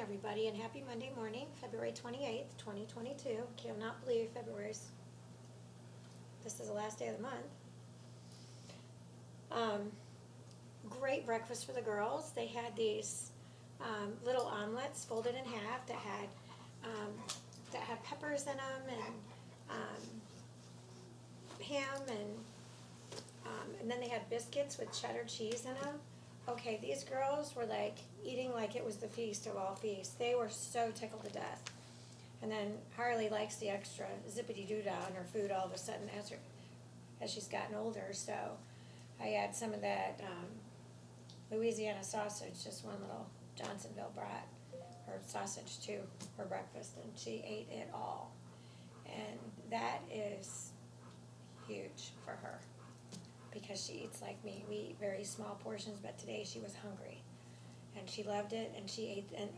everybody, and happy Monday morning, February 28th, 2022. Cannot believe this is the last day of the month. Great breakfast for the girls. They had these little omelets folded in half that had peppers in them and ham and then they had biscuits with cheddar cheese in them. Okay, these girls were like eating like it was the feast of all feasts. They were so tickled to death. And then Harley likes the extra zippity-doo-dah in her food all of a sudden as she's gotten older. So I had some of that Louisiana sausage, just one little Johnsonville brought her sausage to her breakfast, and she ate it all. And that is huge for her, because she eats like me. We eat very small portions, but today she was hungry, and she loved it, and she ate. And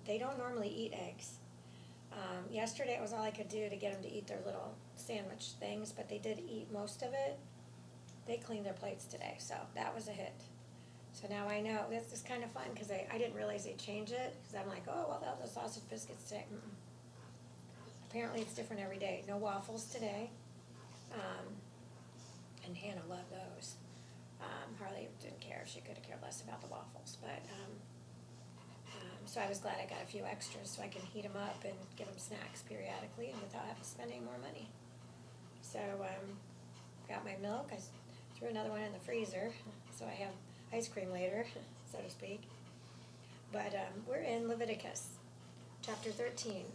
they don't normally eat eggs. Yesterday it was all I could do to get them to eat their little sandwich things, but they did eat most of it. They cleaned their plates today, so that was a hit. So now I know. This is kind of fun, because I didn't realize they'd change it, because I'm like, oh, well, that was the sausage biscuits today. Apparently it's different every day. No waffles today. And Hannah loved those. Harley didn't care. She could have cared less about the waffles. But so I was glad I got a few extras so I can heat them up and give them snacks periodically and without having to spend any more money. So got my milk. I threw another one in the freezer, so I have ice cream later, so to speak. But we're in Leviticus, chapter 13.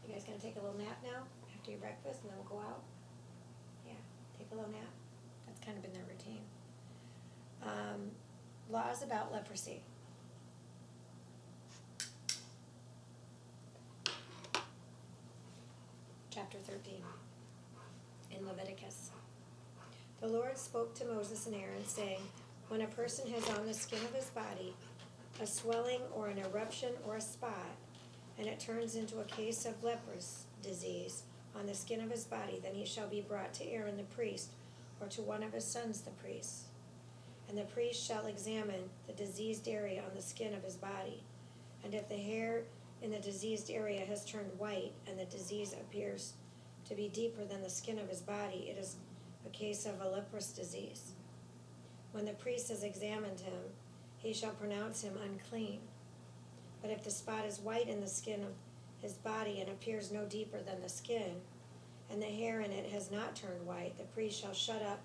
You guys gonna take a little nap now after your breakfast, and then we'll go out? Yeah, take a little nap. That's kind of been their routine. Laws about leprosy. Chapter 13 in Leviticus. The Lord spoke to Moses and Aaron, saying, when a person has on the skin of his body a swelling or an eruption or a spot, and it turns into a case of leprous disease on the skin of his body, then he shall be brought to Aaron the priest, or to one of his sons the priests. And the priest shall examine the diseased area on the skin of his body. And if the hair in the diseased area has turned white, and the disease appears to be deeper than the skin of his body, it is a case of a leprous disease. When the priest has examined him, he shall pronounce him unclean. But if the spot is white in the skin of his body and appears no deeper than the skin, and the hair in it has not turned white, the priest shall shut up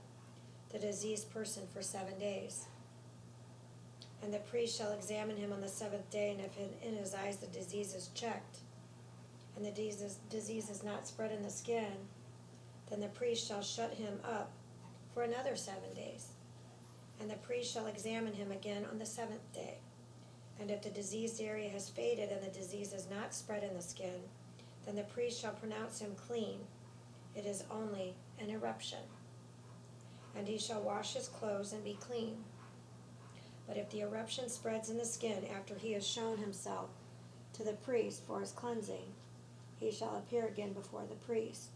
the diseased person for 7 days. And the priest shall examine him on the seventh day, and if in his eyes the disease is checked, and the disease is not spread in the skin, then the priest shall shut him up for another 7 days. And the priest shall examine him again on the seventh day. And if the diseased area has faded and the disease is not spread in the skin, then the priest shall pronounce him clean. It is only an eruption. And he shall wash his clothes and be clean. But if the eruption spreads in the skin after he has shown himself to the priest for his cleansing, he shall appear again before the priest.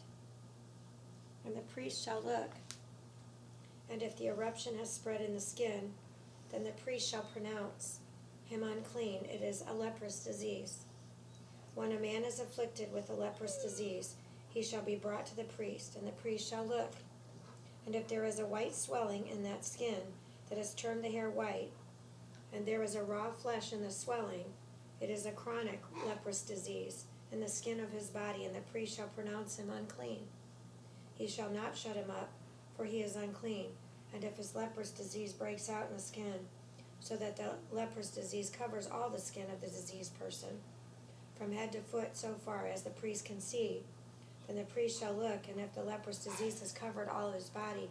And the priest shall look. And if the eruption has spread in the skin, then the priest shall pronounce him unclean. It is a leprous disease. When a man is afflicted with a leprous disease, he shall be brought to the priest, and the priest shall look. And if there is a white swelling in that skin that has turned the hair white, and there is a raw flesh in the swelling, it is a chronic leprous disease in the skin of his body, and the priest shall pronounce him unclean. He shall not shut him up, for he is unclean. And if his leprous disease breaks out in the skin, so that the leprous disease covers all the skin of the diseased person, from head to foot so far as the priest can see, then the priest shall look, and if the leprous disease has covered all of his body,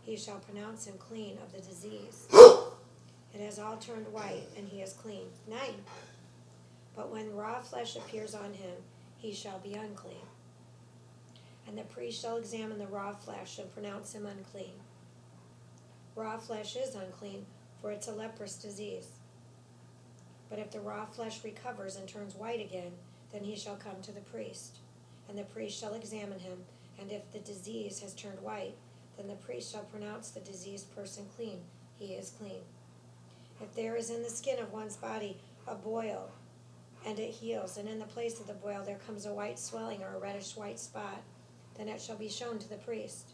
he shall pronounce him clean of the disease. It has all turned white, and he is clean. 9. But when raw flesh appears on him, he shall be unclean. And the priest shall examine the raw flesh and pronounce him unclean. Raw flesh is unclean, for it's a leprous disease. But if the raw flesh recovers and turns white again, then he shall come to the priest. And the priest shall examine him, and if the disease has turned white, then the priest shall pronounce the diseased person clean. He is clean. If there is in the skin of one's body a boil, and it heals, and in the place of the boil there comes a white swelling or a reddish white spot, then it shall be shown to the priest.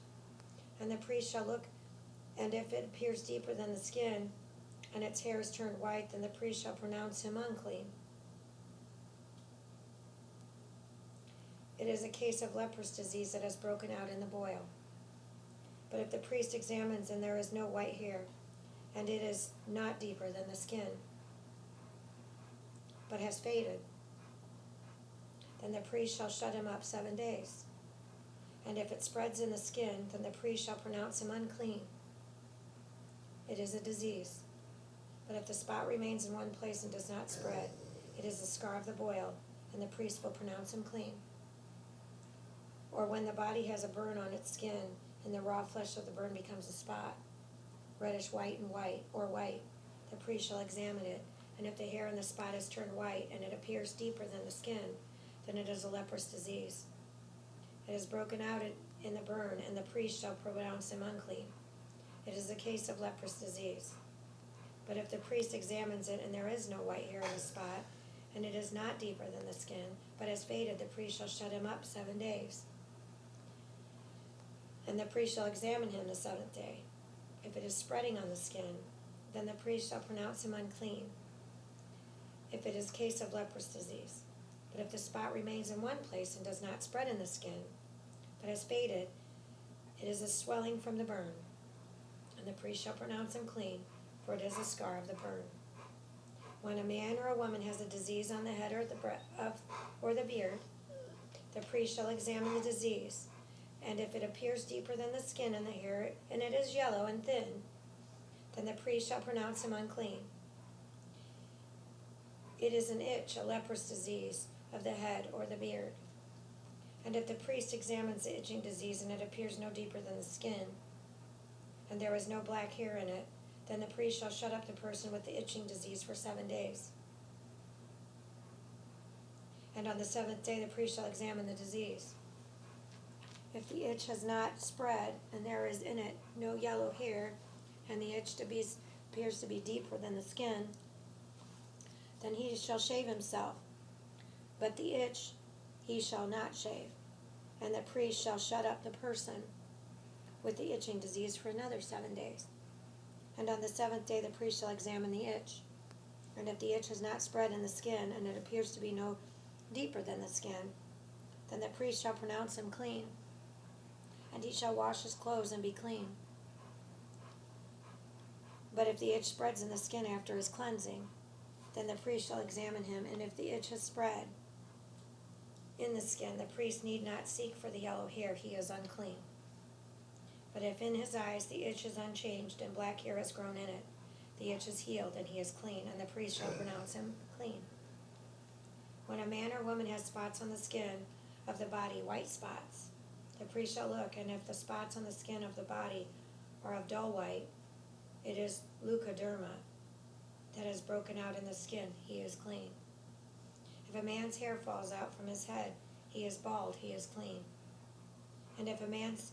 And the priest shall look, and if it appears deeper than the skin, and its hair is turned white, then the priest shall pronounce him unclean. It is a case of leprous disease that has broken out in the boil. But if the priest examines and there is no white hair, and it is not deeper than the skin, but has faded, then the priest shall shut him up 7 days. And if it spreads in the skin, then the priest shall pronounce him unclean. It is a disease. But if the spot remains in one place and does not spread, it is the scar of the boil, and the priest will pronounce him clean. Or when the body has a burn on its skin, and the raw flesh of the burn becomes a spot, reddish white and white, or white, the priest shall examine it, and if the hair in the spot is turned white, and it appears deeper than the skin, then it is a leprous disease. It is broken out in the burn, and the priest shall pronounce him unclean. It is a case of leprous disease. But if the priest examines it, and there is no white hair in the spot, and it is not deeper than the skin, but has faded, the priest shall shut him up 7 days. And the priest shall examine him the 7th day. If it is spreading on the skin, then the priest shall pronounce him unclean, if it is a case of leprous disease. But if the spot remains in one place and does not spread in the skin, but has faded, it is a swelling from the burn, and the priest shall pronounce him clean, for it is a scar of the burn. When a man or a woman has a disease on the head or the beard, the priest shall examine the disease, and if it appears deeper than the skin and the hair, and it is yellow and thin, then the priest shall pronounce him unclean. It is an itch, a leprous disease of the head or the beard. And if the priest examines the itching disease, and it appears no deeper than the skin, and there is no black hair in it, then the priest shall shut up the person with the itching disease for 7 days. And on the 7th day the priest shall examine the disease. If the itch has not spread, and there is in it no yellow hair, and the itch appears to be deeper than the skin, then he shall shave himself. But the itch he shall not shave, and the priest shall shut up the person with the itching disease for another 7 days. And on the 7th day the priest shall examine the itch. And if the itch has not spread in the skin, and it appears to be no deeper than the skin, then the priest shall pronounce him clean, and he shall wash his clothes and be clean. But if the itch spreads in the skin after his cleansing, then the priest shall examine him, and if the itch has spread in the skin, the priest need not seek for the yellow hair, he is unclean. But if in his eyes the itch is unchanged, and black hair has grown in it, the itch is healed, and he is clean, and the priest shall pronounce him clean. When a man or woman has spots on the skin of the body, white spots, the priest shall look, and if the spots on the skin of the body are of dull white, it is leukoderma that has broken out in the skin, he is clean. If a man's hair falls out from his head, he is bald, he is clean. And if a man's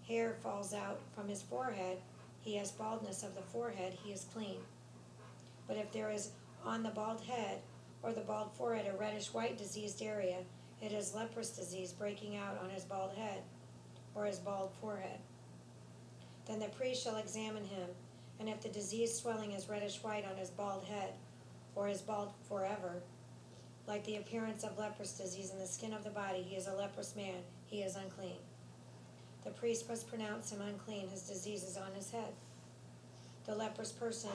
hair falls out from his forehead, he has baldness of the forehead, he is clean. But if there is on the bald head or the bald forehead a reddish white diseased area, it is leprous disease breaking out on his bald head or his bald forehead. Then the priest shall examine him, and if the diseased swelling is reddish white on his bald head or his bald forever, like the appearance of leprous disease in the skin of the body, he is a leprous man, he is unclean. The priest must pronounce him unclean, his disease is on his head. The leprous person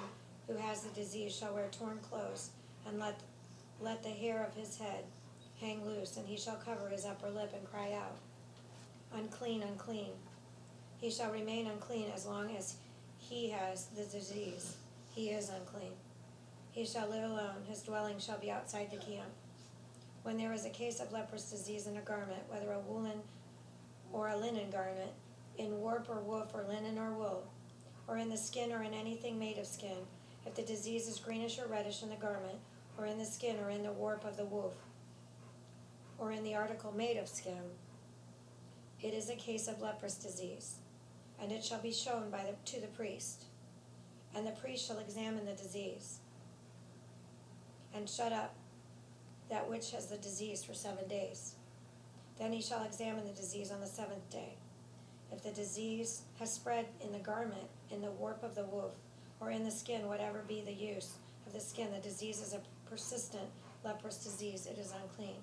who has the disease shall wear torn clothes, and let the hair of his head hang loose, and he shall cover his upper lip and cry out, unclean, unclean. He shall remain unclean as long as he has the disease. He is unclean. He shall live alone. His dwelling shall be outside the camp. When there is a case of leprous disease in a garment, whether a woolen or a linen garment, in warp or woof or linen or wool, or in the skin or in anything made of skin, if the disease is greenish or reddish in the garment, or in the skin or in the warp of the woof, or in the article made of skin, it is a case of leprous disease, and it shall be shown to the priest, and the priest shall examine the disease. and shut up that which has the disease for 7 days. Then he shall examine the disease on the 7th day. If the disease has spread in the garment, in the warp of the woof, or in the skin, whatever be the use of the skin, the disease is a persistent leprous disease, it is unclean.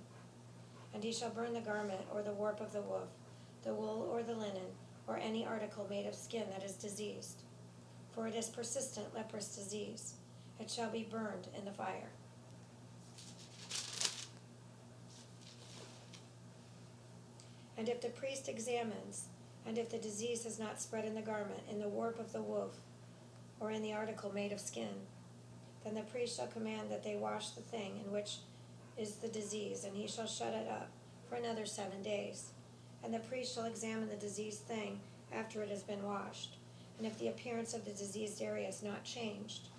And he shall burn the garment, or the warp of the woof, the wool or the linen, or any article made of skin that is diseased. For it is persistent leprous disease. It shall be burned in the fire. And if the priest examines, and if the disease has not spread in the garment, in the warp of the woof, or in the article made of skin, then the priest shall command that they wash the thing in which is the disease, and he shall shut it up for another 7 days. And the priest shall examine the diseased thing after it has been washed. And if the appearance of the diseased area is not changed,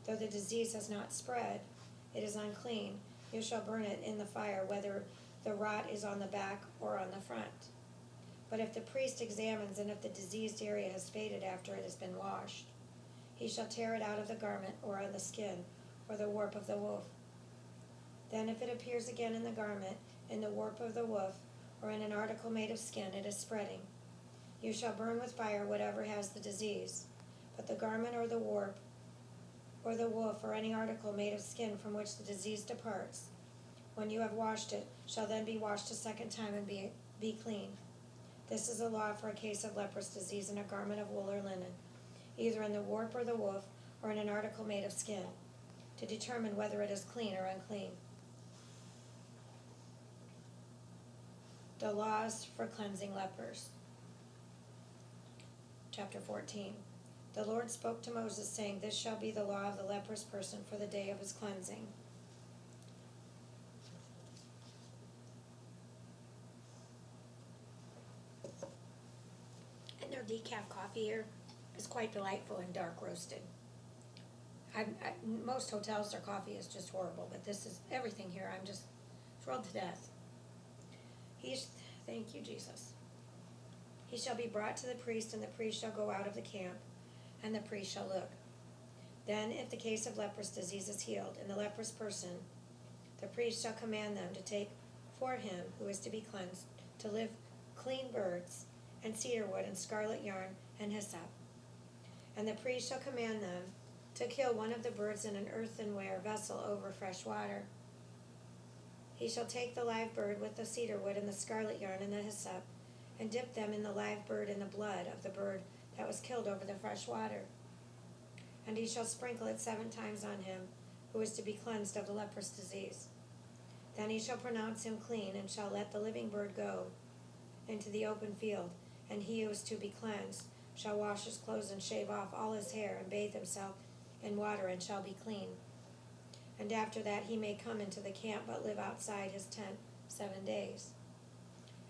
though the disease has not spread, it is unclean. You shall burn it in the fire, whether the rot is on the back or on the front. But if the priest examines, and if the diseased area has faded after it has been washed, he shall tear it out of the garment, or on the skin, or the warp of the woof. Then if it appears again in the garment, in the warp of the woof, or in an article made of skin, it is spreading. You shall burn with fire whatever has the disease. But the garment, or the warp, or the woof, or any article made of skin from which the disease departs, when you have washed it, shall then be washed a second time and be clean. This is a law for a case of leprous disease in a garment of wool or linen, either in the warp or the woof, or in an article made of skin, to determine whether it is clean or unclean. The laws for cleansing lepers. Chapter 14. The Lord spoke to Moses, saying, This shall be the law of the leprous person for the day of his cleansing. And their decaf coffee here is quite delightful and dark roasted. Most hotels, their coffee is just horrible, but this is everything here. I'm just thrilled to death. Thank you, Jesus. He shall be brought to the priest, and the priest shall go out of the camp, and the priest shall look. Then, if the case of leprous disease is healed in the leprous person, the priest shall command them to take for him who is to be cleansed, to live clean birds, and cedar wood, and scarlet yarn, and hyssop. And the priest shall command them to kill one of the birds in an earthenware vessel over fresh water. He shall take the live bird with the cedar wood and the scarlet yarn and the hyssop, and dip them in the live bird in the blood of the bird that was killed over the fresh water. And he shall sprinkle it 7 times on him who is to be cleansed of the leprous disease. Then he shall pronounce him clean, and shall let the living bird go into the open field, and he who is to be cleansed shall wash his clothes and shave off all his hair, and bathe himself in water, and shall be clean. And after that he may come into the camp, but live outside his tent 7 days.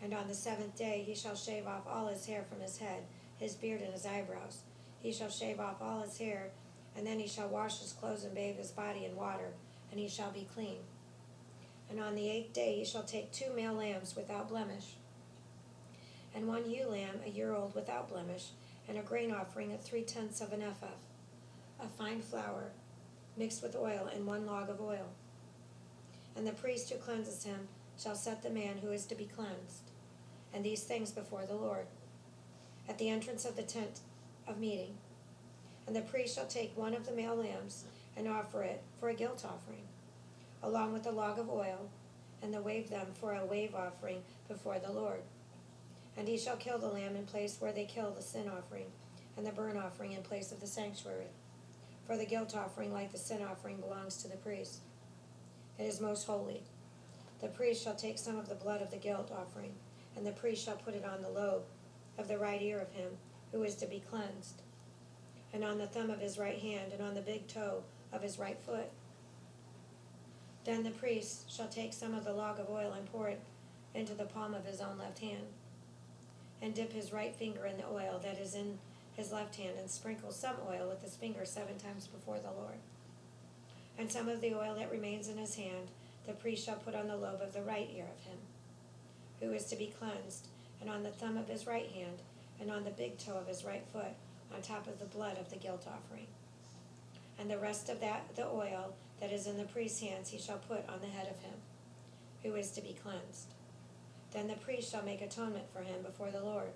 And on the 7th day he shall shave off all his hair from his head, his beard and his eyebrows. He shall shave off all his hair, and then he shall wash his clothes and bathe his body in water, and he shall be clean. And on the 8th day he shall take 2 male lambs without blemish, and 1 ewe lamb a year old without blemish, and a grain offering of 3/10 of an ephah of fine flour mixed with oil, and 1 log of oil. And the priest who cleanses him shall set the man who is to be cleansed, and these things before the Lord, at the entrance of the tent of meeting. And the priest shall take 1 of the male lambs, and offer it for a guilt offering, along with a log of oil, and wave them for a wave offering before the Lord. And he shall kill the lamb in place where they kill the sin offering, and the burnt offering in place of the sanctuary. For the guilt offering, like the sin offering, belongs to the priest. It is most holy. The priest shall take some of the blood of the guilt offering, and the priest shall put it on the lobe of the right ear of him who is to be cleansed, and on the thumb of his right hand, and on the big toe of his right foot. Then the priest shall take some of the log of oil and pour it into the palm of his own left hand, and dip his right finger in the oil that is in his left hand, and sprinkle some oil with his finger 7 times before the Lord. And some of the oil that remains in his hand the priest shall put on the lobe of the right ear of him who is to be cleansed, and on the thumb of his right hand, and on the big toe of his right foot, on top of the blood of the guilt offering. And the rest of the oil that is in the priest's hands he shall put on the head of him, who is to be cleansed. Then the priest shall make atonement for him before the Lord.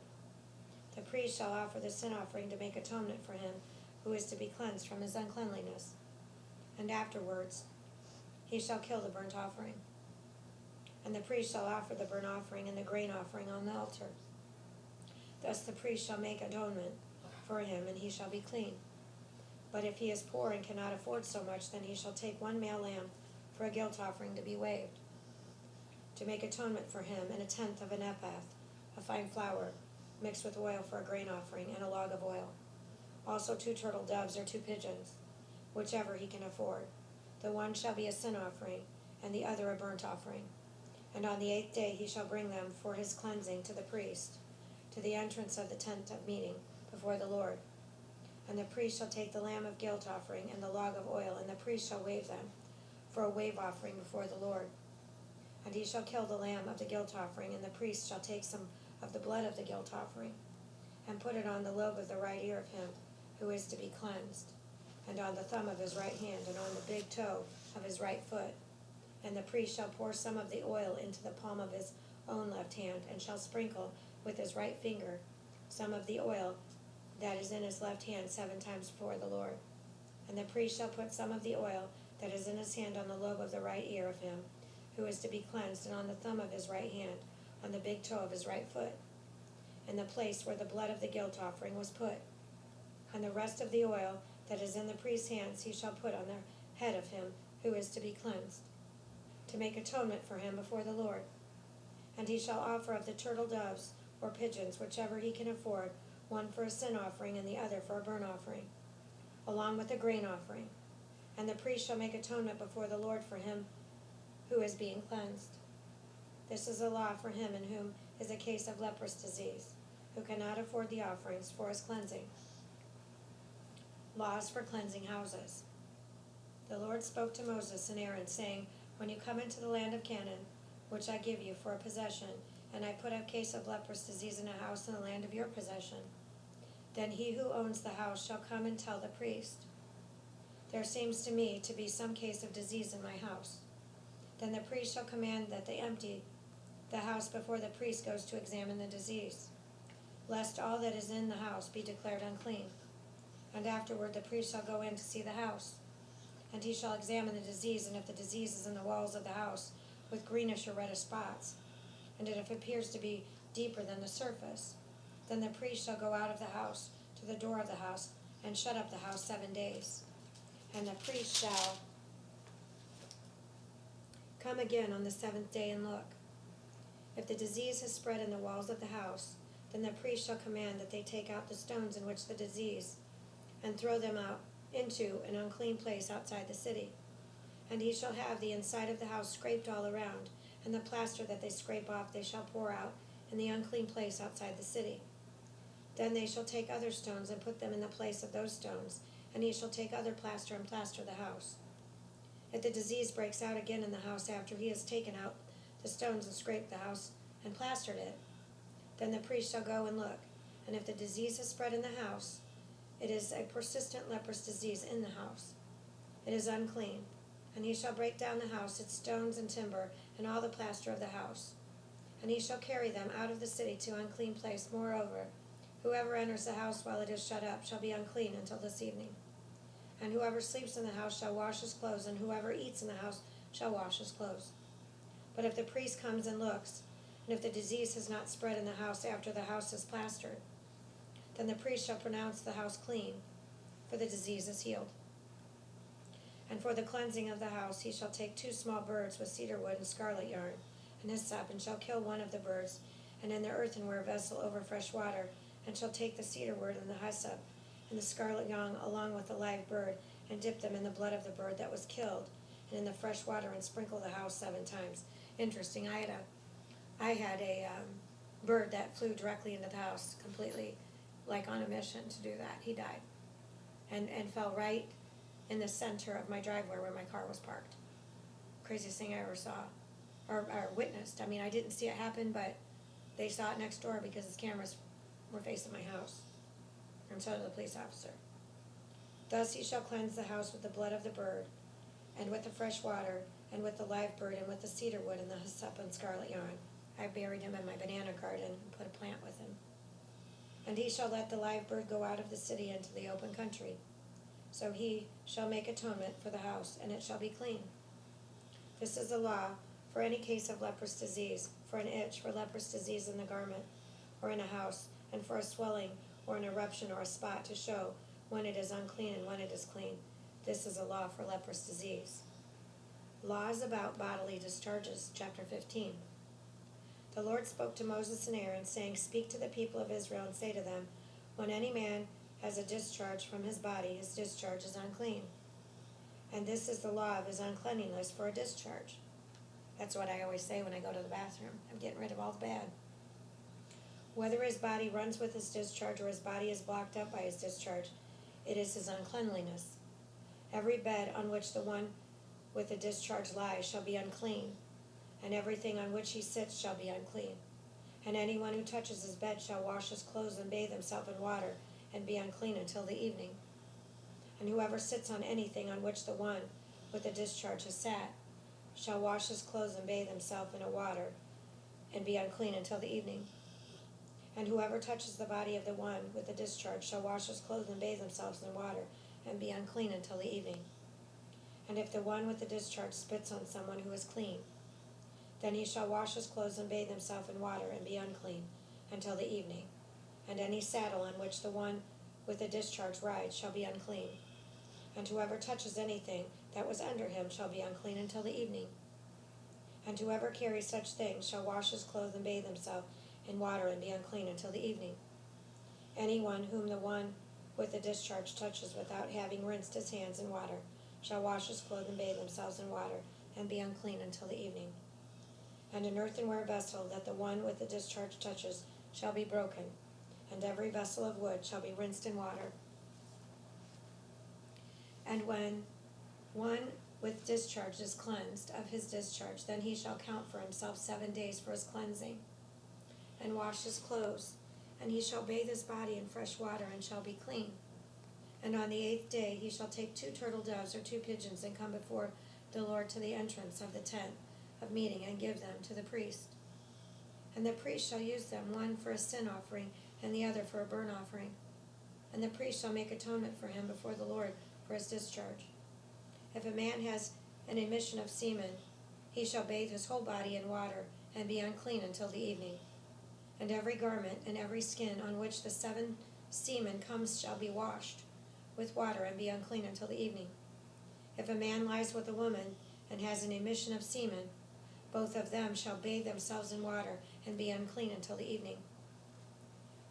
The priest shall offer the sin offering to make atonement for him who is to be cleansed from his uncleanliness. And afterwards he shall kill the burnt offering. And the priest shall offer the burnt offering and the grain offering on the altar. Thus the priest shall make atonement for him, and he shall be clean. But if he is poor and cannot afford so much, then he shall take one male lamb for a guilt offering to be waved, to make atonement for him, and 1/10 of an ephah of fine flour, mixed with oil for a grain offering, and a log of oil. Also 2 turtle doves or 2 pigeons, whichever he can afford. The one shall be a sin offering, and the other a burnt offering. And on the 8th day he shall bring them for his cleansing to the priest, to the entrance of the tent of meeting before the Lord. And the priest shall take the lamb of guilt offering and the log of oil, and the priest shall wave them for a wave offering before the Lord. And he shall kill the lamb of the guilt offering, and the priest shall take some of the blood of the guilt offering, and put it on the lobe of the right ear of him who is to be cleansed, and on the thumb of his right hand, and on the big toe of his right foot. And the priest shall pour some of the oil into the palm of his own left hand, and shall sprinkle with his right finger some of the oil that is in his left hand 7 times before the Lord. And the priest shall put some of the oil that is in his hand on the lobe of the right ear of him who is to be cleansed, and on the thumb of his right hand, on the big toe of his right foot, in the place where the blood of the guilt offering was put. And the rest of the oil that is in the priest's hands he shall put on the head of him who is to be cleansed, to make atonement for him before the Lord. And he shall offer of the turtle doves or pigeons, whichever he can afford, one for a sin offering and the other for a burnt offering, along with a grain offering. And the priest shall make atonement before the Lord for him who is being cleansed. This is a law for him in whom is a case of leprous disease, who cannot afford the offerings for his cleansing. Laws for cleansing houses. The Lord spoke to Moses and Aaron, saying, When you come into the land of Canaan, which I give you for a possession, and I put a case of leprous disease in a house in the land of your possession, then he who owns the house shall come and tell the priest, There seems to me to be some case of disease in my house. Then the priest shall command that they empty the house before the priest goes to examine the disease, lest all that is in the house be declared unclean. And afterward the priest shall go in to see the house, and he shall examine the disease, and if the disease is in the walls of the house with greenish or reddish spots, and if it appears to be deeper than the surface, then the priest shall go out of the house to the door of the house, and shut up the house 7 days. And the priest shall come again on the 7th day and look. If the disease has spread in the walls of the house, then the priest shall command that they take out the stones in which the disease, and throw them out into an unclean place outside the city. And he shall have the inside of the house scraped all around, and the plaster that they scrape off they shall pour out in the unclean place outside the city. Then they shall take other stones and put them in the place of those stones, and he shall take other plaster and plaster the house. If the disease breaks out again in the house after he has taken out the stones and scraped the house and plastered it, then the priest shall go and look, and if the disease has spread in the house, it is a persistent leprous disease in the house. It is unclean, and he shall break down the house, its stones and timber, and all the plaster of the house. And he shall carry them out of the city to an unclean place. Moreover, whoever enters the house while it is shut up shall be unclean until this evening. And whoever sleeps in the house shall wash his clothes, and whoever eats in the house shall wash his clothes. But if the priest comes and looks, and if the disease has not spread in the house after the house is plastered, then the priest shall pronounce the house clean, for the disease is healed. And for the cleansing of the house he shall take 2 small birds with cedar wood and scarlet yarn, and hyssop, and shall kill one of the birds, and in the earthenware vessel over fresh water, and shall take the cedar wood and the hyssop, and the scarlet yarn along with the live bird, and dip them in the blood of the bird that was killed, and in the fresh water, and sprinkle the house 7 times. Interesting. I had a bird that flew directly into the house, completely like on a mission to do that. He died, and fell right in the center of my driveway where my car was parked. Craziest thing I ever saw or witnessed. I mean, I didn't see it happen, but they saw it next door because his cameras were facing my house, and so did the police officer. Thus he shall cleanse the house with the blood of the bird, and with the fresh water, and with the live bird, and with the cedar wood, and the hyssop and scarlet yarn. I buried him in my banana garden and put a plant with him. And he shall let the live bird go out of the city into the open country. So he shall make atonement for the house, and it shall be clean. This is the law for any case of leprous disease, for an itch, for leprous disease in the garment, or in a house, and for a swelling, or an eruption, or a spot, to show when it is unclean and when it is clean. This is a law for leprous disease. Laws about bodily discharges, chapter 15. The Lord spoke to Moses and Aaron, saying, Speak to the people of Israel and say to them, When any man has a discharge from his body, his discharge is unclean. And this is the law of his uncleanliness for a discharge. That's what I always say when I go to the bathroom. I'm getting rid of all the bad. Whether his body runs with his discharge or his body is blocked up by his discharge, it is his uncleanliness. Every bed on which the one with the discharge lies shall be unclean, and everything on which he sits shall be unclean. And anyone who touches his bed shall wash his clothes and bathe himself in water, and be unclean until the evening. And whoever sits on anything on which the one with the discharge has sat shall wash his clothes and bathe himself in a water, and be unclean until the evening. And whoever touches the body of the one with the discharge shall wash his clothes and bathe themselves in water, and be unclean until the evening. And if the one with the discharge spits on someone who is clean, then he shall wash his clothes and bathe himself in water, and be unclean until the evening. And any saddle on which the one with the discharge rides shall be unclean. And whoever touches anything that was under him shall be unclean until the evening. And whoever carries such things shall wash his clothes and bathe himself in water, and be unclean until the evening. Anyone whom the one with the discharge touches without having rinsed his hands in water shall wash his clothes and bathe themselves in water, and be unclean until the evening. And an earthenware vessel that the one with the discharge touches shall be broken, and every vessel of wood shall be rinsed in water. And when one with discharge is cleansed of his discharge, then he shall count for himself 7 days for his cleansing, and wash his clothes, and he shall bathe his body in fresh water, and shall be clean. And on the 8th day he shall take 2 turtle doves or 2 pigeons, and come before the Lord to the entrance of the tent of meeting, and give them to the priest. And the priest shall use them, one for a sin offering, and the other for a burnt offering. And the priest shall make atonement for him before the Lord for his discharge. If a man has an emission of semen, he shall bathe his whole body in water, and be unclean until the evening. And every garment and every skin on which the 7 semen comes shall be washed with water, and be unclean until the evening. If a man lies with a woman and has an emission of semen, both of them shall bathe themselves in water, and be unclean until the evening.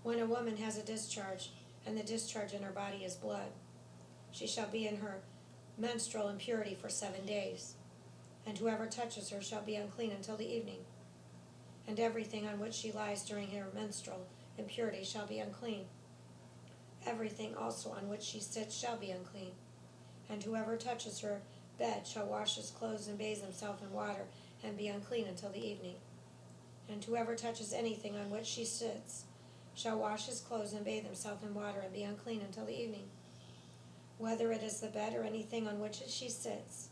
When a woman has a discharge, and the discharge in her body is blood, she shall be in her menstrual impurity for 7 days, and whoever touches her shall be unclean until the evening. And everything on which she lies during her menstrual impurity shall be unclean. Everything also on which she sits shall be unclean. And whoever touches her bed shall wash his clothes and bathe himself in water, and be unclean until the evening. And whoever touches anything on which she sits shall wash his clothes and bathe himself in water, and be unclean until the evening. Whether it is the bed or anything on which she sits,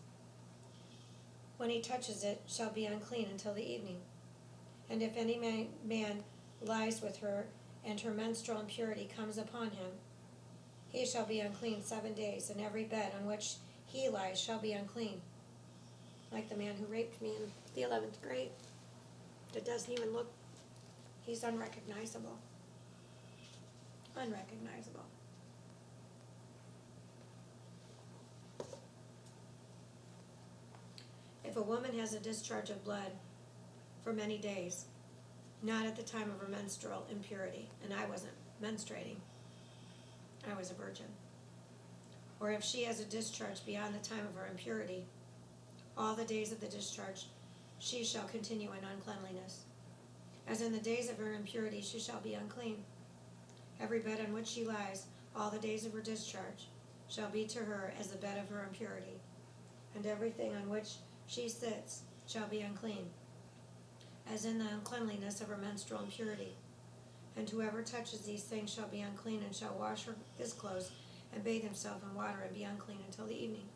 when he touches it, shall be unclean until the evening. And if any man lies with her, and her menstrual impurity comes upon him, he shall be unclean 7 days, and every bed on which he lies shall be unclean. Like the man who raped me in the 11th grade. It doesn't even look, he's unrecognizable. Unrecognizable. If a woman has a discharge of blood for many days, not at the time of her menstrual impurity, and I wasn't menstruating, I was a virgin, or if she has a discharge beyond the time of her impurity, all the days of the discharge she shall continue in uncleanliness. As in the days of her impurity she shall be unclean. Every bed on which she lies, all the days of her discharge, shall be to her as the bed of her impurity, and everything on which she sits shall be unclean, as in the uncleanliness of her menstrual impurity. And whoever touches these things shall be unclean, and shall wash his clothes, and bathe himself in water, and be unclean until the evening.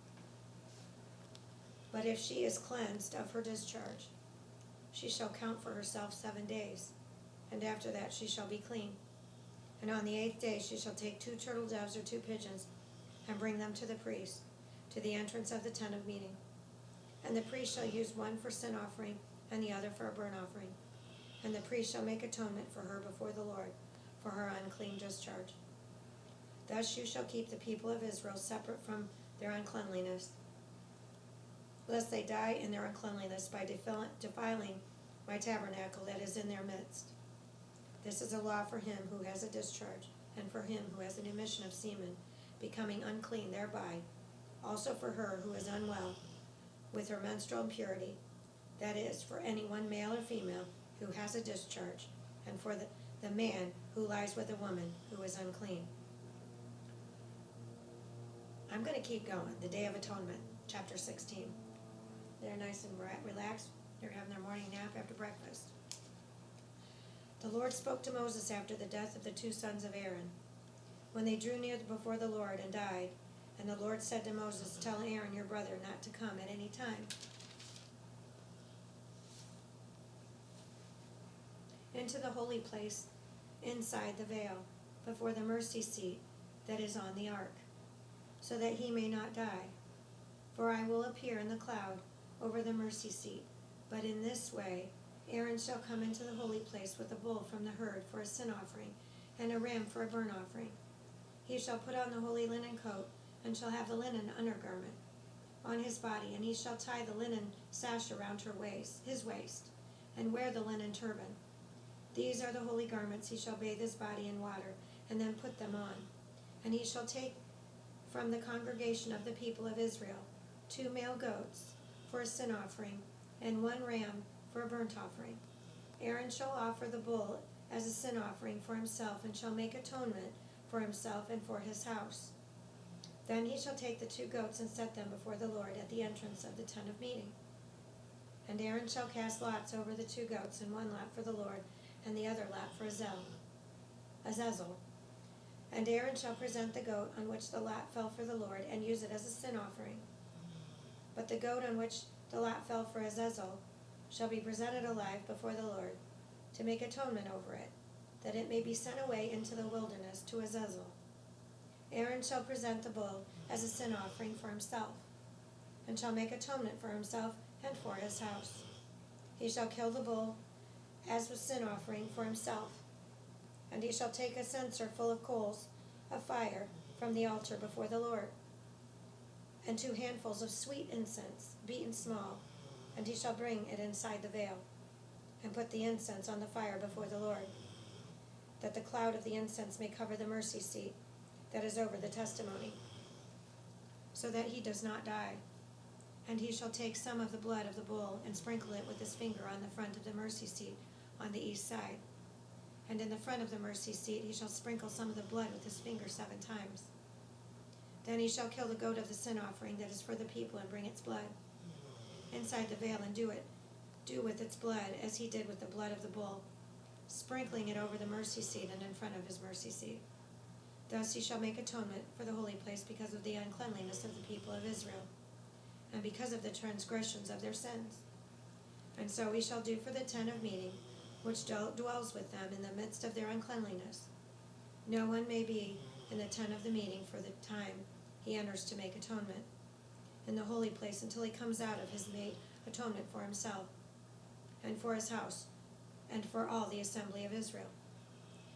But if she is cleansed of her discharge, she shall count for herself 7 days, and after that she shall be clean. And on the 8th day she shall take 2 turtle doves or 2 pigeons, and bring them to the priest, to the entrance of the tent of meeting. And the priest shall use one for sin offering, and the other for a burnt offering. And the priest shall make atonement for her before the Lord, for her unclean discharge. Thus you shall keep the people of Israel separate from their uncleanliness, lest they die in their uncleanliness by defiling my tabernacle that is in their midst. This is a law for him who has a discharge, and for him who has an emission of semen, becoming unclean thereby, also for her who is unwell with her menstrual impurity, that is, for anyone male or female who has a discharge, and for the man who lies with a woman who is unclean. I'm going to keep going. The Day of Atonement, chapter 16. They're nice and relaxed. They're having their morning nap after breakfast. The Lord spoke to Moses after the death of the 2 sons of Aaron, when they drew near before the Lord and died. And the Lord said to Moses, tell Aaron your brother not to come at any time into the holy place inside the veil, before the mercy seat that is on the ark, so that he may not die. For I will appear in the cloud over the mercy seat. But in this way Aaron shall come into the holy place with a bull from the herd for a sin offering, and a ram for a burnt offering. He shall put on the holy linen coat, and shall have the linen undergarment on his body, and he shall tie the linen sash around his waist, and wear the linen turban. These are the holy garments. He shall bathe his body in water, and then put them on. And he shall take from the congregation of the people of Israel 2 male goats for a sin offering, and 1 ram for a burnt offering. Aaron shall offer the bull as a sin offering for himself, and shall make atonement for himself and for his house. Then he shall take the 2 goats and set them before the Lord at the entrance of the tent of meeting. And Aaron shall cast lots over the 2 goats, and 1 lot for the Lord, and the other lot for Azazel. And Aaron shall present the goat on which the lot fell for the Lord, and use it as a sin offering. But the goat on which the lot fell for Azazel shall be presented alive before the Lord, to make atonement over it, that it may be sent away into the wilderness to Azazel. Aaron shall present the bull as a sin offering for himself, and shall make atonement for himself and for his house. He shall kill the bull as a sin offering for himself, and he shall take a censer full of coals of fire from the altar before the Lord, and 2 handfuls of sweet incense, beaten small, and he shall bring it inside the veil, and put the incense on the fire before the Lord, that the cloud of the incense may cover the mercy seat that is over the testimony, so that he does not die. And he shall take some of the blood of the bull, and sprinkle it with his finger on the front of the mercy seat on the east side. And in the front of the mercy seat he shall sprinkle some of the blood with his finger 7 times. Then he shall kill the goat of the sin offering that is for the people, and bring its blood inside the veil, and do with its blood as he did with the blood of the bull, sprinkling it over the mercy seat and in front of his mercy seat. Thus he shall make atonement for the holy place because of the uncleanliness of the people of Israel, and because of the transgressions of their sins. And so he shall do for the tent of meeting, which dwells with them in the midst of their uncleanliness. No one may be in the tent of the meeting for the time he enters to make atonement in the holy place, until he comes out of his made atonement for himself, and for his house, and for all the assembly of Israel.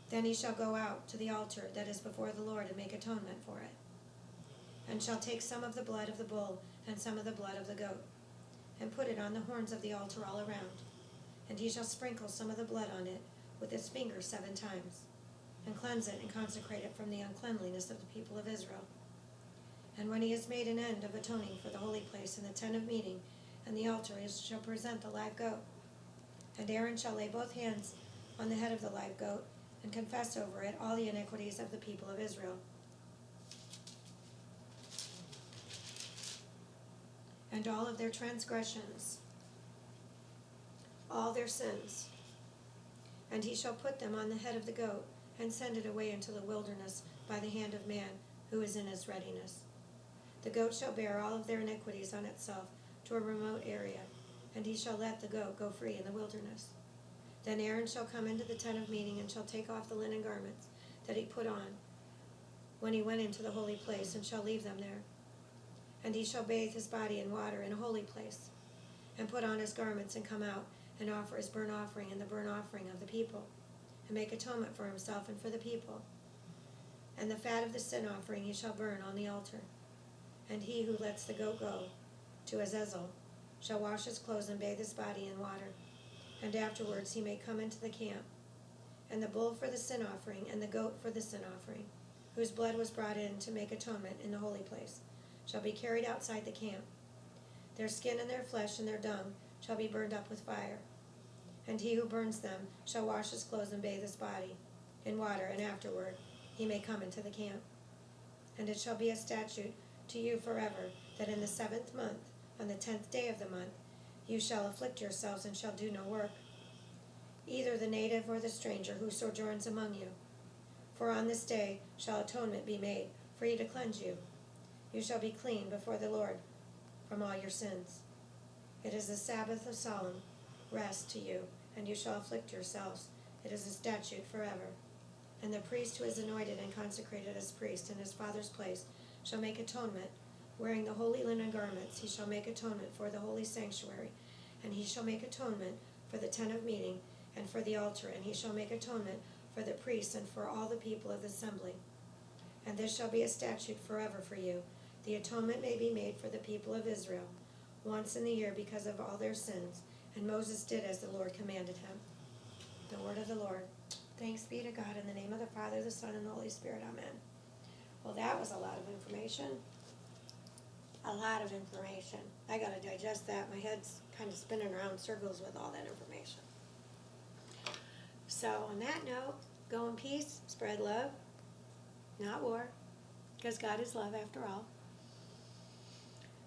Then he shall go out to the altar that is before the Lord, and make atonement for it, and shall take some of the blood of the bull and some of the blood of the goat, and put it on the horns of the altar all around. And he shall sprinkle some of the blood on it with his finger 7 times, and cleanse it and consecrate it from the uncleanliness of the people of Israel. And when he has made an end of atoning for the holy place in the tent of meeting and the altar, he shall present the live goat. And Aaron shall lay both hands on the head of the live goat, and confess over it all the iniquities of the people of Israel, and all of their transgressions, all their sins. And he shall put them on the head of the goat, and send it away into the wilderness by the hand of man, who is in his readiness. The goat shall bear all of their iniquities on itself to a remote area, and he shall let the goat go free in the wilderness. Then Aaron shall come into the tent of meeting and shall take off the linen garments that he put on when he went into the holy place, and shall leave them there. And he shall bathe his body in water in a holy place, and put on his garments, and come out, and offer his burnt offering and the burnt offering of the people, and make atonement for himself and for the people. And the fat of the sin offering he shall burn on the altar. And he who lets the goat go to Azazel shall wash his clothes and bathe his body in water, and afterwards he may come into the camp. And the bull for the sin offering, and the goat for the sin offering, whose blood was brought in to make atonement in the holy place, shall be carried outside the camp. Their skin and their flesh and their dung shall be burned up with fire. And he who burns them shall wash his clothes and bathe his body in water, and afterward he may come into the camp. And it shall be a statute to you forever, that in the 7th month, on the 10th day of the month, you shall afflict yourselves and shall do no work, either the native or the stranger who sojourns among you. For on this day shall atonement be made for you to cleanse you. You shall be clean before the Lord from all your sins. It is a Sabbath of solemn rest to you, and you shall afflict yourselves. It is a statute forever. And the priest who is anointed and consecrated as priest in his father's place shall make atonement, wearing the holy linen garments. He shall make atonement for the holy sanctuary, and he shall make atonement for the tent of meeting and for the altar, and he shall make atonement for the priests and for all the people of the assembly. And this shall be a statute forever for you. The atonement may be made for the people of Israel once in the year because of all their sins. And Moses did as the Lord commanded him. The word of the Lord. Thanks be to God, in the name of the Father, the Son, and the Holy Spirit. Amen. Well, that was a lot of information. A lot of information. I got to digest that. My head's kind of spinning around circles with all that information. So, on that note, go in peace, spread love, not war, because God is love after all.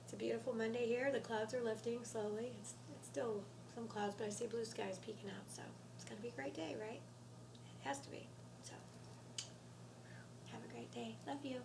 It's a beautiful Monday here. The clouds are lifting slowly. It's still some clouds, but I see blue skies peeking out, so it's going to be a great day, right? It has to be. So, have a great day. Love you.